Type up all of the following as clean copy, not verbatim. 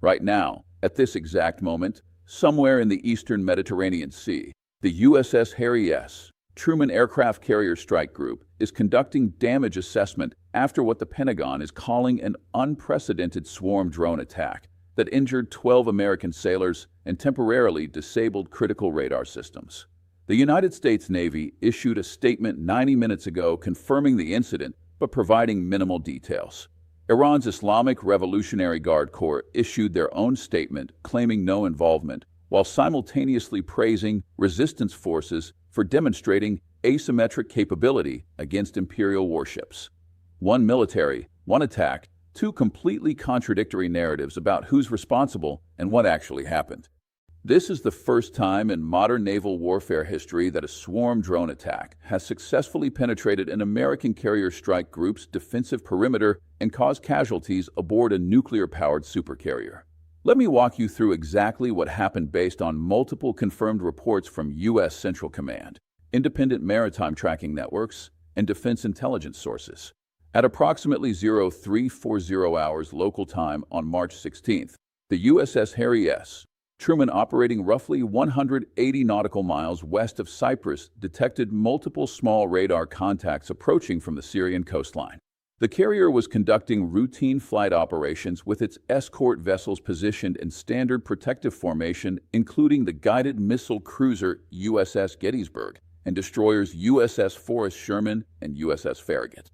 Right now, at this exact moment, somewhere in the eastern Mediterranean Sea, the USS Harry S. Truman Aircraft Carrier Strike Group is conducting damage assessment after what the Pentagon is calling an unprecedented swarm drone attack that injured 12 American sailors and temporarily disabled critical radar systems. The United States Navy issued a statement 90 minutes ago confirming the incident but providing minimal details. Iran's Islamic Revolutionary Guard Corps issued their own statement claiming no involvement, while simultaneously praising resistance forces for demonstrating asymmetric capability against imperial warships. One military, one attack, two completely contradictory narratives about who's responsible and what actually happened. This is the first time in modern naval warfare history that a swarm drone attack has successfully penetrated an American carrier strike group's defensive perimeter and caused casualties aboard a nuclear-powered supercarrier. Let me walk you through exactly what happened based on multiple confirmed reports from U.S. Central Command, independent maritime tracking networks, and defense intelligence sources. At approximately 0340 hours local time on March 16th, the USS Harry S. Truman, operating roughly 180 nautical miles west of Cyprus, detected multiple small radar contacts approaching from the Syrian coastline. The carrier was conducting routine flight operations with its escort vessels positioned in standard protective formation, including the guided missile cruiser USS Gettysburg and destroyers USS Forrest Sherman and USS Farragut.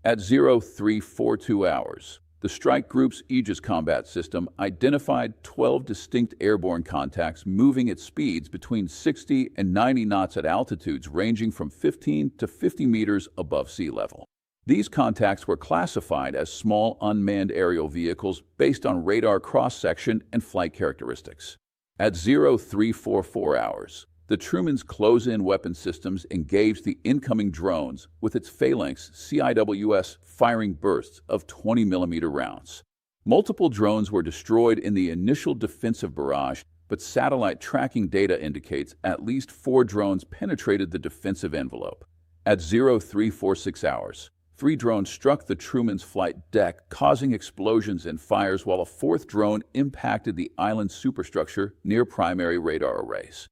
At 0342 hours, the strike group's Aegis combat system identified 12 distinct airborne contacts moving at speeds between 60 and 90 knots at altitudes ranging from 15 to 50 meters above sea level. These contacts were classified as small unmanned aerial vehicles based on radar cross-section and flight characteristics. At 0344 hours, the Truman's close-in weapon systems engaged the incoming drones with its phalanx CIWS firing bursts of 20mm rounds. Multiple drones were destroyed in the initial defensive barrage, but satellite tracking data indicates at least 4 drones penetrated the defensive envelope. At 0346 hours, 3 drones struck the Truman's flight deck, causing explosions and fires, while a 4th drone impacted the island's superstructure near primary radar arrays.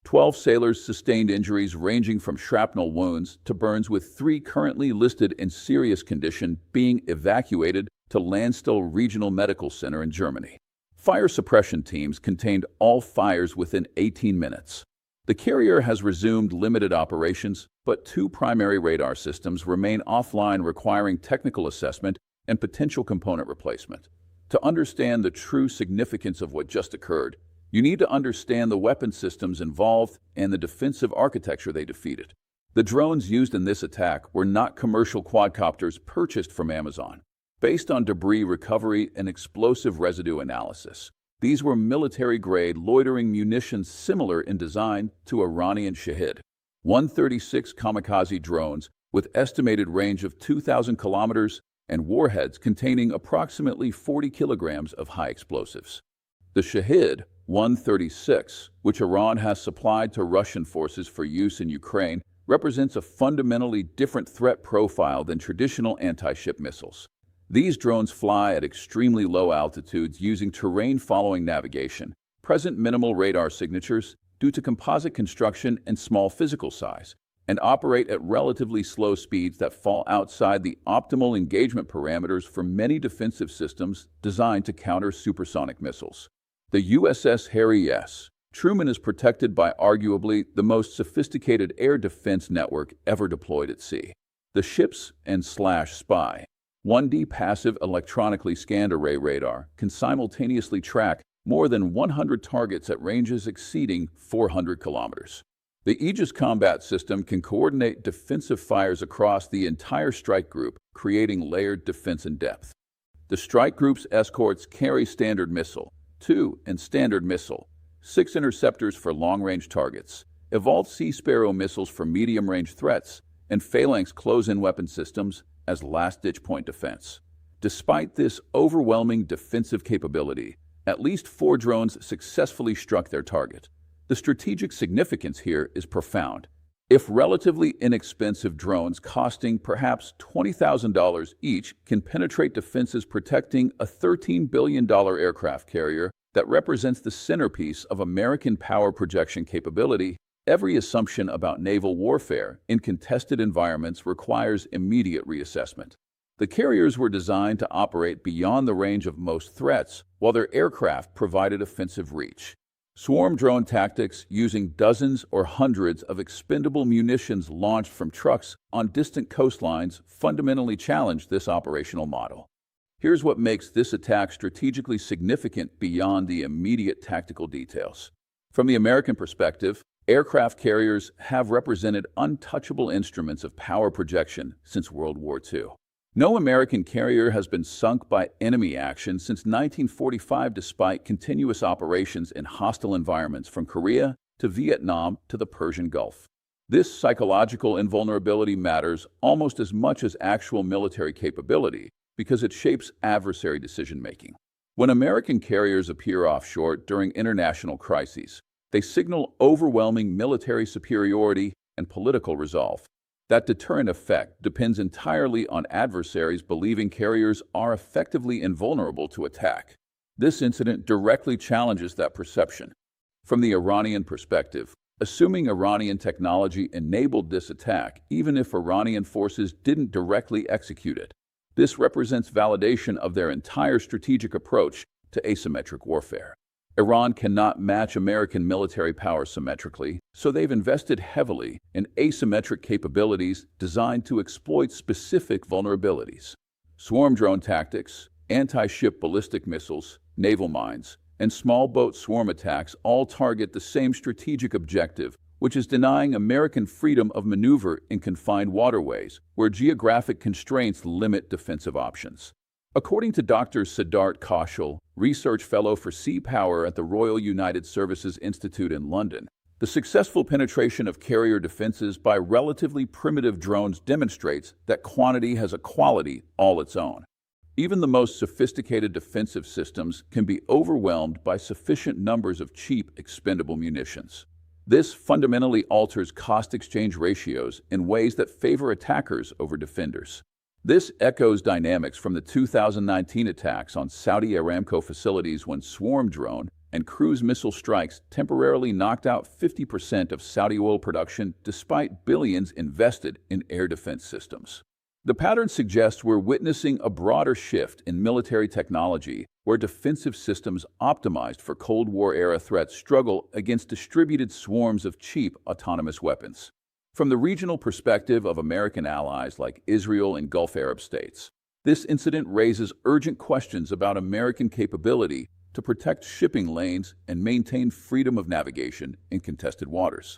12 sailors sustained injuries ranging from shrapnel wounds to burns, with 3 currently listed in serious condition being evacuated to Landstuhl Regional Medical Center in Germany. Fire suppression teams contained all fires within 18 minutes. The carrier has resumed limited operations, but 2 primary radar systems remain offline, requiring technical assessment and potential component replacement. To understand the true significance of what just occurred, you need to understand the weapon systems involved and the defensive architecture they defeated. The drones used in this attack were not commercial quadcopters purchased from Amazon. Based on debris recovery and explosive residue analysis, these were military-grade loitering munitions similar in design to Iranian Shahid 136 kamikaze drones with estimated range of 2,000 kilometers and warheads containing approximately 40 kilograms of high explosives. The Shahid 136, which Iran has supplied to Russian forces for use in Ukraine, represents a fundamentally different threat profile than traditional anti-ship missiles. These drones fly at extremely low altitudes using terrain-following navigation, present minimal radar signatures due to composite construction and small physical size, and operate at relatively slow speeds that fall outside the optimal engagement parameters for many defensive systems designed to counter supersonic missiles. The USS Harry S. Truman is protected by arguably the most sophisticated air defense network ever deployed at sea. The ship's /spy 1D passive electronically scanned array radar can simultaneously track more than 100 targets at ranges exceeding 400 kilometers. The Aegis combat system can coordinate defensive fires across the entire strike group, creating layered defense in depth. The strike group's escorts carry Standard Missile 2 and Standard Missile 6 interceptors for long-range targets, Evolved Sea Sparrow missiles for medium-range threats, and Phalanx close-in weapon systems as last-ditch point defense. Despite this overwhelming defensive capability, at least 4 drones successfully struck their target. The strategic significance here is profound. If relatively inexpensive drones costing perhaps $20,000 each can penetrate defenses protecting a $13 billion aircraft carrier that represents the centerpiece of American power projection capability, every assumption about naval warfare in contested environments requires immediate reassessment. The carriers were designed to operate beyond the range of most threats, while their aircraft provided offensive reach. Swarm drone tactics using dozens or hundreds of expendable munitions launched from trucks on distant coastlines fundamentally challenged this operational model. Here's what makes this attack strategically significant beyond the immediate tactical details. From the American perspective, aircraft carriers have represented untouchable instruments of power projection since World War II. No American carrier has been sunk by enemy action since 1945 despite continuous operations in hostile environments from Korea to Vietnam to the Persian Gulf. This psychological invulnerability matters almost as much as actual military capability because it shapes adversary decision-making. When American carriers appear offshore during international crises, they signal overwhelming military superiority and political resolve. That deterrent effect depends entirely on adversaries believing carriers are effectively invulnerable to attack. This incident directly challenges that perception. From the Iranian perspective, assuming Iranian technology enabled this attack, even if Iranian forces didn't directly execute it, this represents validation of their entire strategic approach to asymmetric warfare. Iran cannot match American military power symmetrically, so they've invested heavily in asymmetric capabilities designed to exploit specific vulnerabilities. Swarm drone tactics, anti-ship ballistic missiles, naval mines, and small boat swarm attacks all target the same strategic objective, which is denying American freedom of maneuver in confined waterways, where geographic constraints limit defensive options. According to Dr. Siddharth Kaushal, research fellow for sea power at the Royal United Services Institute in London, the successful penetration of carrier defenses by relatively primitive drones demonstrates that quantity has a quality all its own. Even the most sophisticated defensive systems can be overwhelmed by sufficient numbers of cheap, expendable munitions. This fundamentally alters cost-exchange ratios in ways that favor attackers over defenders. This echoes dynamics from the 2019 attacks on Saudi Aramco facilities when swarm drone and cruise missile strikes temporarily knocked out 50% of Saudi oil production despite billions invested in air defense systems. The pattern suggests we're witnessing a broader shift in military technology where defensive systems optimized for Cold War-era threats struggle against distributed swarms of cheap autonomous weapons. From the regional perspective of American allies like Israel and Gulf Arab states, this incident raises urgent questions about American capability to protect shipping lanes and maintain freedom of navigation in contested waters.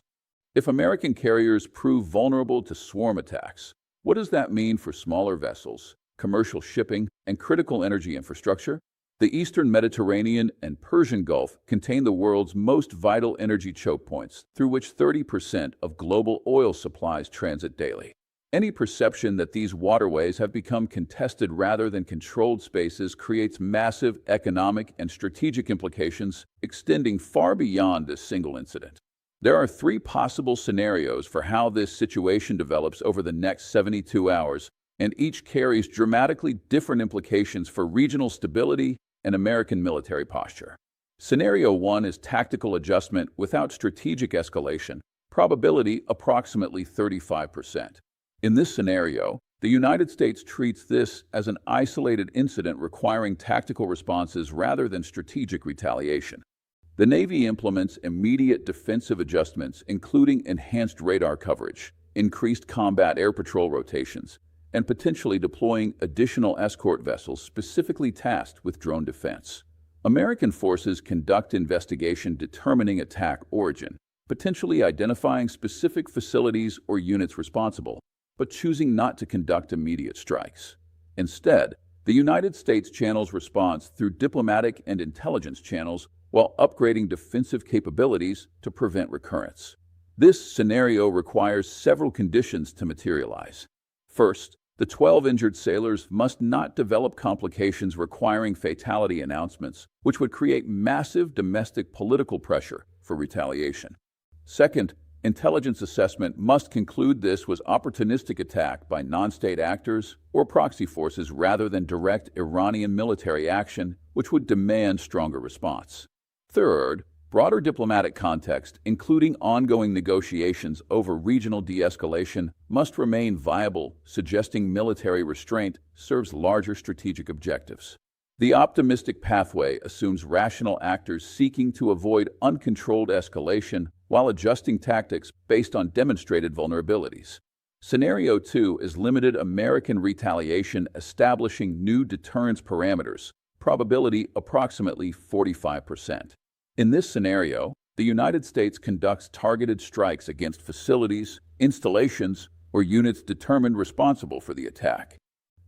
If American carriers prove vulnerable to swarm attacks, what does that mean for smaller vessels, commercial shipping, and critical energy infrastructure? The Eastern Mediterranean and Persian Gulf contain the world's most vital energy choke points, through which 30% of global oil supplies transit daily. Any perception that these waterways have become contested rather than controlled spaces creates massive economic and strategic implications extending far beyond this single incident. There are three possible scenarios for how this situation develops over the next 72 hours, and each carries dramatically different implications for regional stability and American military posture. Scenario 1 is tactical adjustment without strategic escalation, probability approximately 35%. In this scenario, the United States treats this as an isolated incident requiring tactical responses rather than strategic retaliation. The Navy implements immediate defensive adjustments, including enhanced radar coverage, increased combat air patrol rotations, and potentially deploying additional escort vessels specifically tasked with drone defense. American forces conduct investigation determining attack origin, potentially identifying specific facilities or units responsible, but choosing not to conduct immediate strikes. Instead, the United States channels response through diplomatic and intelligence channels while upgrading defensive capabilities to prevent recurrence. This scenario requires several conditions to materialize. First, the 12 injured sailors must not develop complications requiring fatality announcements, which would create massive domestic political pressure for retaliation. Second, Intelligence assessment must conclude this was opportunistic attack by non-state actors or proxy forces rather than direct Iranian military action, which would demand stronger response. Third, broader diplomatic context, including ongoing negotiations over regional de-escalation, must remain viable, suggesting military restraint serves larger strategic objectives. The optimistic pathway assumes rational actors seeking to avoid uncontrolled escalation while adjusting tactics based on demonstrated vulnerabilities. Scenario 2 is limited American retaliation establishing new deterrence parameters, probability approximately 45%. In this scenario, the United States conducts targeted strikes against facilities, installations, or units determined responsible for the attack.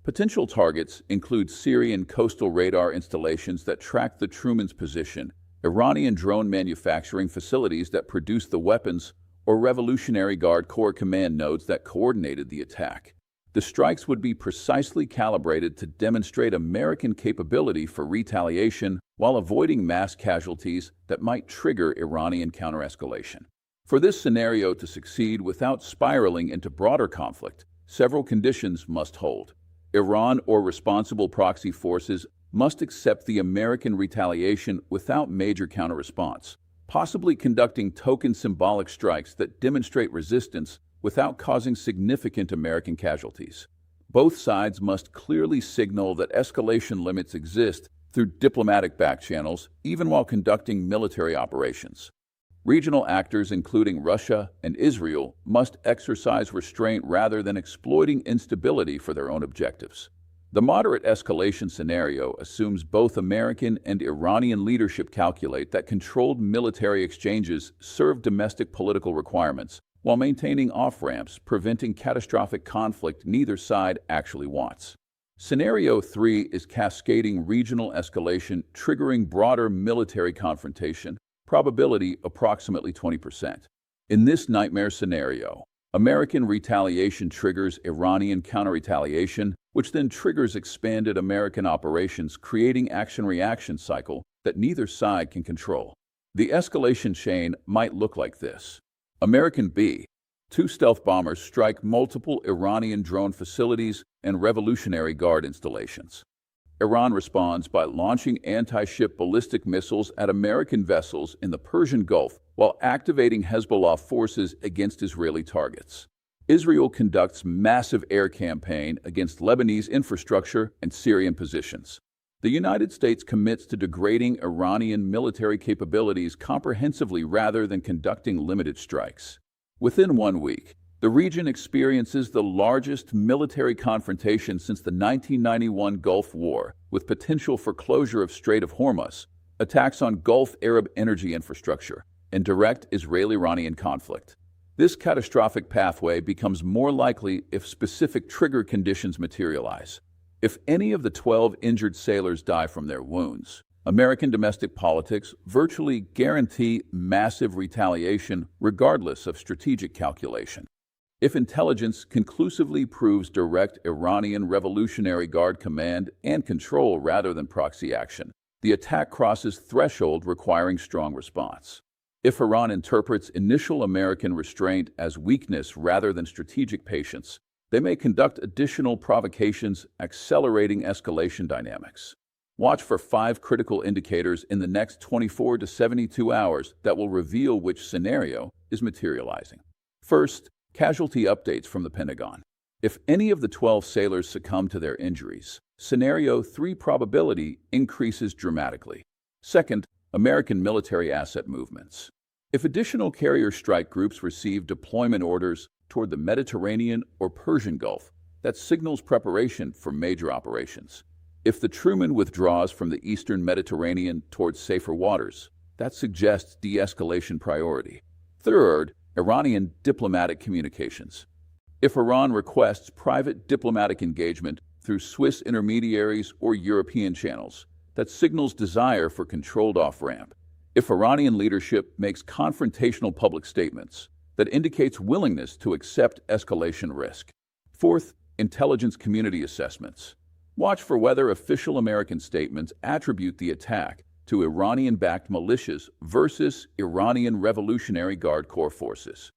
Potential targets include Syrian coastal radar installations that track the Truman's position, Iranian drone manufacturing facilities that produce the weapons, or Revolutionary Guard Corps command nodes that coordinated the attack. The strikes would be precisely calibrated to demonstrate American capability for retaliation while avoiding mass casualties that might trigger Iranian counterescalation. For this scenario to succeed without spiraling into broader conflict, several conditions must hold. Iran or responsible proxy forces must accept the American retaliation without major counter-response, possibly conducting token symbolic strikes that demonstrate resistance without causing significant American casualties. Both sides must clearly signal that escalation limits exist through diplomatic backchannels, even while conducting military operations. Regional actors, including Russia and Israel, must exercise restraint rather than exploiting instability for their own objectives. The moderate escalation scenario assumes both American and Iranian leadership calculate that controlled military exchanges serve domestic political requirements, while maintaining off-ramps, preventing catastrophic conflict neither side actually wants. Scenario 3 is cascading regional escalation, triggering broader military confrontation, probability approximately 20%. In this nightmare scenario, American retaliation triggers Iranian counter-retaliation, which then triggers expanded American operations, creating action-reaction cycle that neither side can control. The escalation chain might look like this. American B. 2 stealth bombers strike multiple Iranian drone facilities and Revolutionary Guard installations. Iran responds by launching anti-ship ballistic missiles at American vessels in the Persian Gulf while activating Hezbollah forces against Israeli targets. Israel conducts massive air campaign against Lebanese infrastructure and Syrian positions. The United States commits to degrading Iranian military capabilities comprehensively rather than conducting limited strikes. Within 1 week, the region experiences the largest military confrontation since the 1991 Gulf War, with potential for closure of Strait of Hormuz, attacks on Gulf Arab energy infrastructure, and direct Israeli-Iranian conflict. This catastrophic pathway becomes more likely if specific trigger conditions materialize. If any of the 12 injured sailors die from their wounds, American domestic politics virtually guarantee massive retaliation regardless of strategic calculation. If intelligence conclusively proves direct Iranian Revolutionary Guard command and control rather than proxy action, the attack crosses threshold requiring strong response. If Iran interprets initial American restraint as weakness rather than strategic patience, they may conduct additional provocations, accelerating escalation dynamics. Watch for 5 critical indicators in the next 24 to 72 hours that will reveal which scenario is materializing. First, casualty updates from the Pentagon. If any of the 12 sailors succumb to their injuries, Scenario 3 probability increases dramatically. Second, American military asset movements. If additional carrier strike groups receive deployment orders toward the Mediterranean or Persian Gulf, that signals preparation for major operations. If the Truman withdraws from the eastern Mediterranean towards safer waters, that suggests de-escalation priority. Third, Iranian diplomatic communications. If Iran requests private diplomatic engagement through Swiss intermediaries or European channels, that signals desire for controlled off-ramp. If Iranian leadership makes confrontational public statements, that indicates willingness to accept escalation risk. Fourth, intelligence community assessments. Watch for whether official American statements attribute the attack to Iranian-backed militias versus Iranian Revolutionary Guard Corps forces.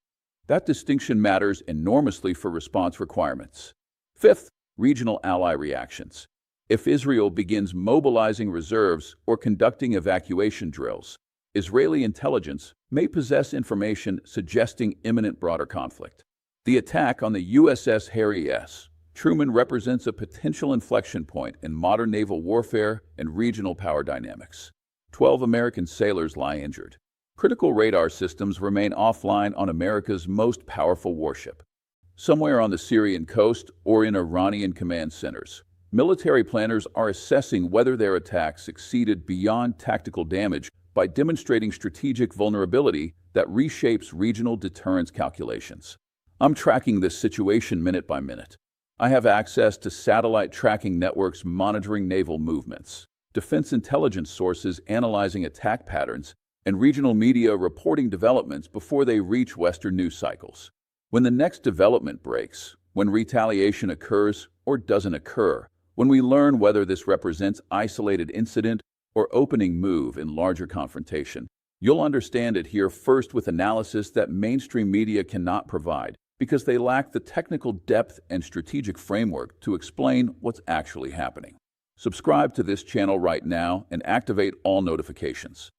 That distinction matters enormously for response requirements. Fifth, regional ally reactions. If Israel begins mobilizing reserves or conducting evacuation drills, Israeli intelligence may possess information suggesting imminent broader conflict. The attack on the USS Harry S. Truman represents a potential inflection point in modern naval warfare and regional power dynamics. 12 American sailors lie injured. Critical radar systems remain offline on America's most powerful warship. Somewhere on the Syrian coast or in Iranian command centers, military planners are assessing whether their attack succeeded beyond tactical damage by demonstrating strategic vulnerability that reshapes regional deterrence calculations. I'm tracking this situation minute by minute. I have access to satellite tracking networks monitoring naval movements, defense intelligence sources analyzing attack patterns, and regional media reporting developments before they reach Western news cycles. When the next development breaks, when retaliation occurs or doesn't occur, when we learn whether this represents isolated incident or opening move in larger confrontation, you'll understand it here first with analysis that mainstream media cannot provide because they lack the technical depth and strategic framework to explain what's actually happening. Subscribe to this channel right now and activate all notifications.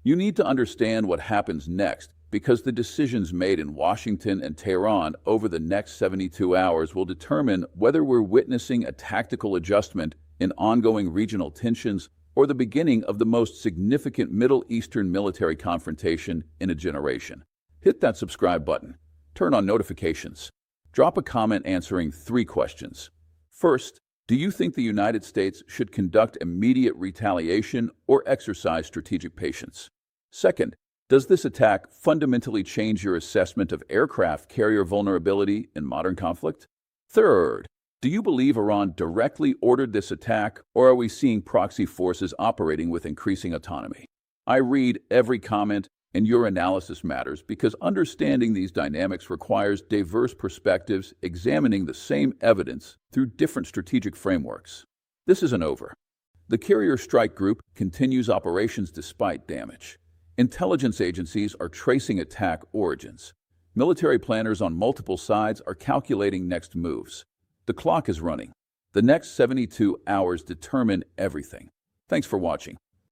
You need to understand what happens next because the decisions made in Washington and Tehran over the next 72 hours will determine whether we're witnessing a tactical adjustment in ongoing regional tensions or the beginning of the most significant Middle Eastern military confrontation in a generation. Hit that subscribe button. Turn on notifications. Drop a comment answering 3 questions. First, do you think the United States should conduct immediate retaliation or exercise strategic patience? Second, does this attack fundamentally change your assessment of aircraft carrier vulnerability in modern conflict? Third, do you believe Iran directly ordered this attack, or are we seeing proxy forces operating with increasing autonomy? I read every comment, and your analysis matters because understanding these dynamics requires diverse perspectives examining the same evidence through different strategic frameworks. This isn't over. The Carrier Strike Group continues operations despite damage. Intelligence agencies are tracing attack origins. Military planners on multiple sides are calculating next moves. The clock is running. The next 72 hours determine everything. Thanks for watching.